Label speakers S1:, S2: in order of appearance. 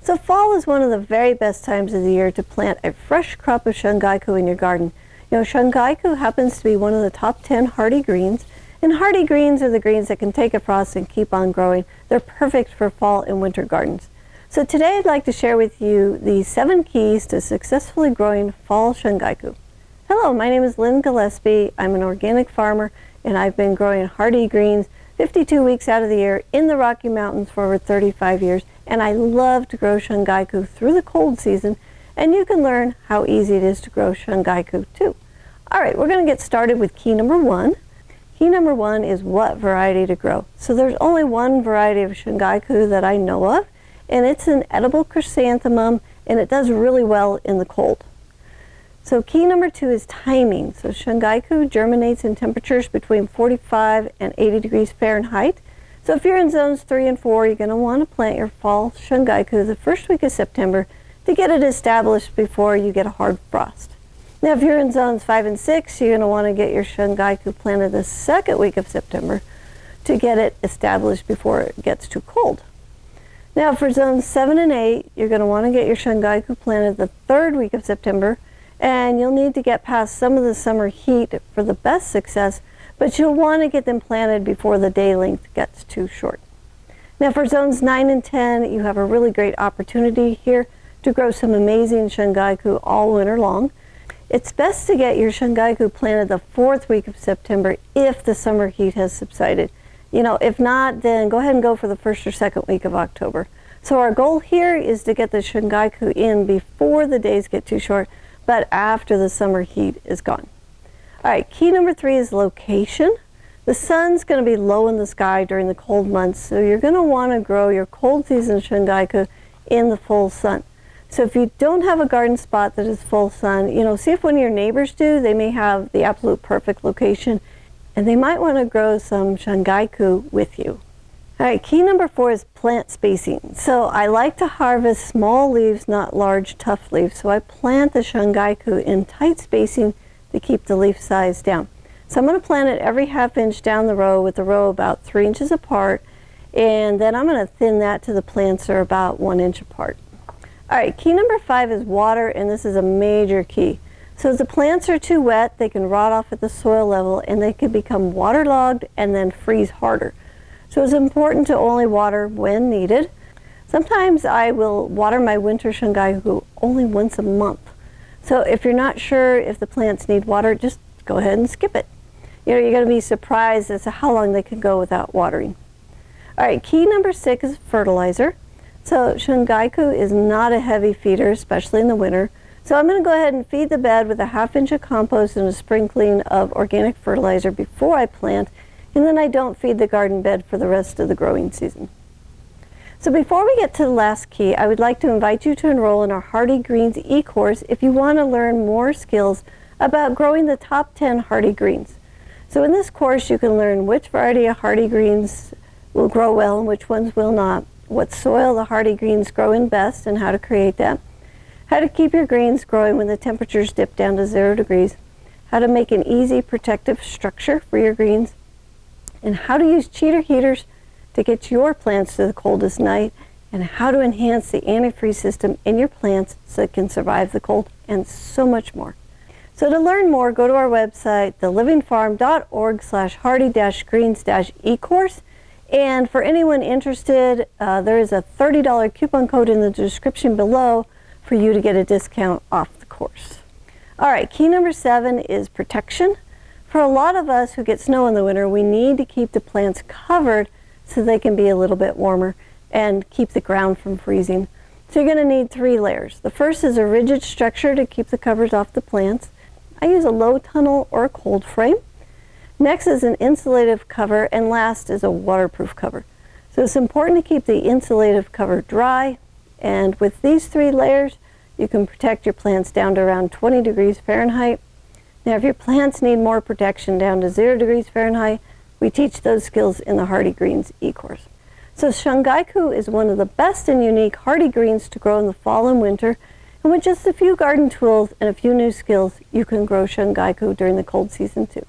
S1: So fall is one of the very best times of the year to plant a fresh crop of Shungiku in your garden. You know, Shungiku happens to be one of the top 10 hardy greens, and hardy greens are the greens that can take a frost and keep on growing. They're perfect for fall and winter gardens. So today I'd like to share with you the 7 keys to successfully growing fall Shungiku. Hello, my name is Lynn Gillespie. I'm an organic farmer, and I've been growing hardy greens 52 weeks out of the year in the Rocky Mountains for over 35 years, and I love to grow Shungiku through the cold season, and you can learn how easy it is to grow Shungiku too. All right, we're going to get started with key number 1. Key number 1 is what variety to grow. So there's only one variety of Shungiku that I know of, and it's an edible chrysanthemum, and it does really well in the cold. So key number 2 is timing. So Shungiku germinates in temperatures between 45 and 80 degrees Fahrenheit. So if you're in zones 3 and 4, you're going to want to plant your fall Shungiku the first week of September to get it established before you get a hard frost. Now if you're in zones 5 and 6, you're going to want to get your Shungiku planted the second week of September to get it established before it gets too cold. Now for zones 7 and 8, you're going to want to get your Shungiku planted the third week of September, and you'll need to get past some of the summer heat for the best success, but you'll want to get them planted before the day length gets too short. Now for zones 9 and 10, you have a really great opportunity here to grow some amazing Shungiku all winter long. It's best to get your Shungiku planted the 4th week of September if the summer heat has subsided. You know, if not, then go ahead and go for the 1st or 2nd week of October. So our goal here is to get the Shungiku in before the days get too short, but after the summer heat is gone. All right, key number 3 is location. The sun's going to be low in the sky during the cold months, so you're going to want to grow your cold season Shungiku in the full sun. So if you don't have a garden spot that is full sun, you know, see if one of your neighbors do. They may have the absolute perfect location, and they might want to grow some Shungiku with you. All right, key number 4 is plant spacing. So I like to harvest small leaves, not large, tough leaves. So I plant the Shungiku in tight spacing to keep the leaf size down. So I'm going to plant it every ½ inch down the row with the row about 3 inches apart, and then I'm going to thin that till the plants are about 1 inch apart. All right, key number 5 is water, and this is a major key. So if the plants are too wet, they can rot off at the soil level, and they can become waterlogged and then freeze harder. So it's important to only water when needed. Sometimes I will water my winter Shungiku only once a month. So if you're not sure if the plants need water, just go ahead and skip it. You know, you're going to be surprised as to how long they can go without watering. All right, key number 6 is fertilizer. So Shungiku is not a heavy feeder, especially in the winter. So I'm going to go ahead and feed the bed with a ½ inch of compost and a sprinkling of organic fertilizer before I plant, and then I don't feed the garden bed for the rest of the growing season. So before we get to the last key, I would like to invite you to enroll in our Hardy Greens eCourse if you want to learn more skills about growing the top 10 hardy greens. So in this course, you can learn which variety of hardy greens will grow well and which ones will not, what soil the hardy greens grow in best and how to create that, how to keep your greens growing when the temperatures dip down to 0 degrees, how to make an easy protective structure for your greens, and how to use cheater heaters to get your plants to the coldest night, and how to enhance the antifreeze system in your plants so it can survive the cold, and so much more. So to learn more, go to our website, thelivingfarm.org/hardy-greens-eCourse. And for anyone interested, there is a $30 coupon code in the description below for you to get a discount off the course. All right, key number 7 is protection. For a lot of us who get snow in the winter, we need to keep the plants covered so they can be a little bit warmer and keep the ground from freezing. So you're going to need 3 layers. The first is a rigid structure to keep the covers off the plants. I use a low tunnel or a cold frame. Next is an insulative cover, and last is a waterproof cover. So it's important to keep the insulative cover dry, and with these 3 layers, you can protect your plants down to around 20 degrees Fahrenheit. Now if your plants need more protection down to 0 degrees Fahrenheit, we teach those skills in the Hardy Greens eCourse. So Shungiku is one of the best and unique hardy greens to grow in the fall and winter, and with just a few garden tools and a few new skills, you can grow Shungiku during the cold season too.